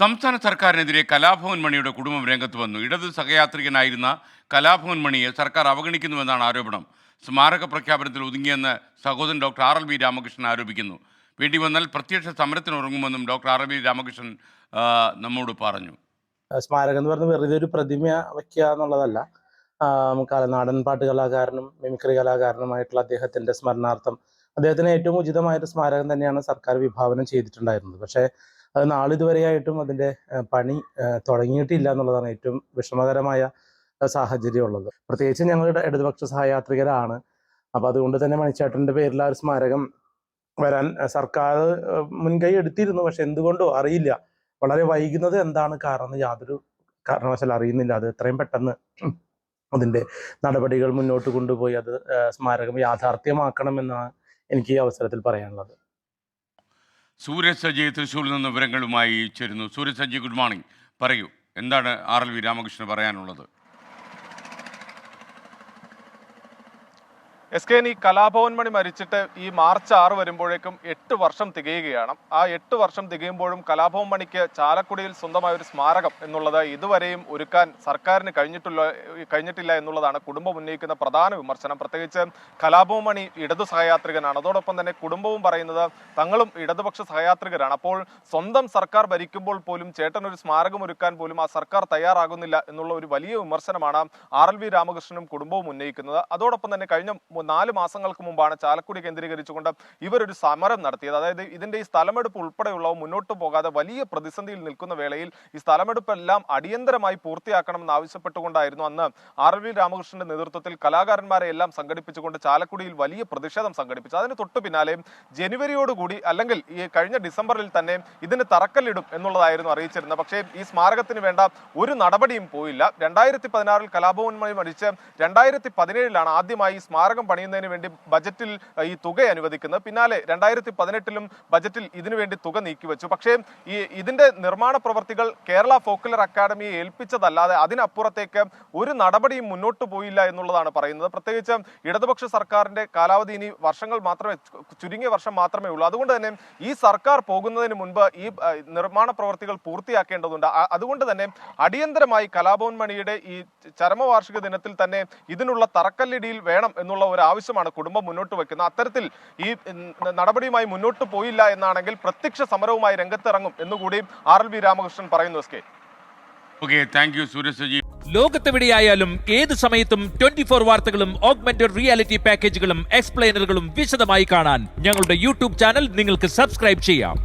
സംസ്ഥാന സർക്കാരിനെതിരെ കലാഭവൻ മണിയുടെ കുടുംബം രംഗത്ത് വന്നു. ഇടതു സഹയാത്രികനായിരുന്ന കലാഭവൻ മണിയെ സർക്കാർ അവഗണിക്കുന്നുവെന്നാണ് ആരോപണം. സ്മാരക പ്രഖ്യാപനത്തിൽ ഒതുങ്ങിയെന്ന് സഹോദരൻ ഡോക്ടർ RLV രാമകൃഷ്ണൻ ആരോപിക്കുന്നു. വേണ്ടി വന്നാൽ പ്രത്യക്ഷ സമരത്തിനുറങ്ങുമെന്നും ഡോക്ടർ RLV രാമകൃഷ്ണൻ നമ്മോട് പറഞ്ഞു. സ്മാരകം എന്ന് പറഞ്ഞ വെറുതെ ഒരു പ്രതിമ വയ്ക്കുക എന്നുള്ളതല്ല. നാടൻ പാട്ട് കലാകാരനും മിമിക്രി കലാകാരനുമായിട്ടുള്ള അദ്ദേഹത്തിന്റെ സ്മരണാർത്ഥം അദ്ദേഹത്തിന് ഏറ്റവും ഉചിതമായൊരു സ്മാരകം തന്നെയാണ് സർക്കാർ വിഭാവനം ചെയ്തിട്ടുണ്ടായിരുന്നത്. പക്ഷേ അത് നാളിതുവരെയായിട്ടും അതിന്റെ പണി തുടങ്ങിയിട്ടില്ല എന്നുള്ളതാണ് ഏറ്റവും വിഷമകരമായ സാഹചര്യം ഉള്ളത്. പ്രത്യേകിച്ച് ഞങ്ങളുടെ ഇടതുപക്ഷ സഹയാത്രികരാണ്. അപ്പൊ അതുകൊണ്ട് തന്നെ മണിച്ചേട്ടന്റെ പേരിൽ ആ ഒരു സ്മാരകം വരാൻ സർക്കാർ മുൻകൈ എടുത്തിരുന്നു. പക്ഷെ എന്തുകൊണ്ടോ അറിയില്ല, വളരെ വൈകുന്നത് എന്താണ് കാരണം യാതൊരു കാരണവശാലും അറിയുന്നില്ല. അത് എത്രയും പെട്ടെന്ന് അതിന്റെ നടപടികൾ മുന്നോട്ട് കൊണ്ടുപോയി അത് സ്മാരകം യാഥാർത്ഥ്യമാക്കണമെന്നാണ് എനിക്ക് ഈ അവസരത്തിൽ പറയാനുള്ളത്. സൂരജ് സജി തൃശ്ശൂരിൽ നിന്ന് വിവരങ്ങളുമായി ചേരുന്നു. Suraj Saji, good morning. പറയൂ, എന്താണ് RLV രാമകൃഷ്ണൻ പറയാനുള്ളത്? SK, ഈ കലാഭവൻ മണി മരിച്ചിട്ട് ഈ മാർച്ച് 6 വരുമ്പോഴേക്കും 8 വർഷം തികയുകയാണ്. ആ 8 വർഷം തികയുമ്പോഴും കലാഭവൻ മണിക്ക് ചാലക്കുടിയിൽ സ്വന്തമായ ഒരു സ്മാരകം എന്നുള്ളത് ഇതുവരെയും ഒരുക്കാൻ സർക്കാരിന് കഴിഞ്ഞിട്ടില്ല എന്നുള്ളതാണ് കുടുംബം ഉന്നയിക്കുന്ന പ്രധാന വിമർശനം. പ്രത്യേകിച്ച് കലാഭവൻ മണി ഇടതു സഹയാത്രികനാണ്. അതോടൊപ്പം തന്നെ കുടുംബവും പറയുന്നത് തങ്ങളും ഇടതുപക്ഷ സഹയാത്രികരാണ്. അപ്പോൾ സ്വന്തം സർക്കാർ ഭരിക്കുമ്പോൾ പോലും ചേട്ടൻ ഒരു സ്മാരകം ഒരുക്കാൻ പോലും ആ സർക്കാർ തയ്യാറാകുന്നില്ല എന്നുള്ള ഒരു വലിയ വിമർശനമാണ് RLV രാമകൃഷ്ണനും കുടുംബവും ഉന്നയിക്കുന്നത്. അതോടൊപ്പം തന്നെ കഴിഞ്ഞ 4 മാസങ്ങൾക്ക് മുമ്പാണ് ചാലക്കുടി കേന്ദ്രീകരിച്ചുകൊണ്ട് ഇവരൊരു സമരം നടത്തിയത്. അതായത് ഇതിന്റെ ഈ സ്ഥലമെടുപ്പ് ഉൾപ്പെടെയുള്ളവ മുന്നോട്ട് പോകാതെ വലിയ പ്രതിസന്ധിയിൽ നിൽക്കുന്ന വേളയിൽ ഈ സ്ഥലമെടുപ്പെല്ലാം അടിയന്തരമായി പൂർത്തിയാക്കണമെന്ന് ആവശ്യപ്പെട്ടുകൊണ്ടായിരുന്നു അന്ന് RLV രാമകൃഷ്ണന്റെ നേതൃത്വത്തിൽ കലാകാരന്മാരെ എല്ലാം സംഘടിപ്പിച്ചുകൊണ്ട് ചാലക്കുടിയിൽ വലിയ പ്രതിഷേധം സംഘടിപ്പിച്ചു. അതിന് തൊട്ടു പിന്നാലെ ജനുവരിയോടുകൂടി അല്ലെങ്കിൽ ഈ കഴിഞ്ഞ ഡിസംബറിൽ തന്നെ ഇതിന് തറക്കല്ലിടും എന്നുള്ളതായിരുന്നു അറിയിച്ചിരുന്നത്. പക്ഷേ ഈ സ്മാരകത്തിന് വേണ്ട ഒരു നടപടിയും പോയില്ല. 2016 കലാഭവൻ മണി മരിച്ച് 2017 ആദ്യമായി സ്മാരകം പണിയുന്നതിന് വേണ്ടി ബജറ്റിൽ ഈ തുക അനുവദിക്കുന്നത്. പിന്നാലെ 2018 ബജറ്റിൽ ഇതിനുവേണ്ടി തുക നീക്കിവെച്ചു. പക്ഷേ ഇതിന്റെ നിർമ്മാണ പ്രവർത്തികൾ കേരള ഫോക്കുലർ അക്കാദമിയെ ഏൽപ്പിച്ചതല്ലാതെ അതിനപ്പുറത്തേക്ക് ഒരു നടപടിയും മുന്നോട്ട് പോയില്ല എന്നുള്ളതാണ് പറയുന്നത്. പ്രത്യേകിച്ച് ഇടതുപക്ഷ സർക്കാരിന്റെ കാലാവധി ഇനി ചുരുങ്ങിയ വർഷം മാത്രമേ ഉള്ളൂ. അതുകൊണ്ട് തന്നെ ഈ സർക്കാർ പോകുന്നതിന് മുൻപ് ഈ നിർമ്മാണ പ്രവർത്തികൾ പൂർത്തിയാക്കേണ്ടതുണ്ട്. അതുകൊണ്ട് തന്നെ അടിയന്തരമായി കലാഭവൻ മണിയുടെ ഈ ചരമവാർഷിക ദിനത്തിൽ തന്നെ ഇതിനുള്ള തറക്കല്ലിടിയിൽ വേണം എന്നുള്ള ഒരു ആവശ്യമാണ് കുടുംബം മുന്നോട്ട് വെക്കുന്നത്. അത്തരത്തിൽ ഈ നടപടിയുമായി മുന്നോട്ട് പോയില്ല എന്നാണെങ്കിൽ പ്രത്യക്ഷ സമരവുമായി രംഗത്തിറങ്ങും എന്നുകൂടി RLV രാമകൃഷ്ണൻ പറയുന്നു. ലോകത്തെവിടെയായാലും ഏത് സമയത്തും 24 വാർത്തകളും ഓഗ്മെന്റഡ് റിയാലിറ്റി പാക്കേജുകളും എക്സ്പ്ലെയിനറുകളും വിശദമായി കാണാൻ ഞങ്ങളുടെ YouTube ചാനൽ നിങ്ങൾക്ക് സബ്സ്ക്രൈബ് ചെയ്യാം.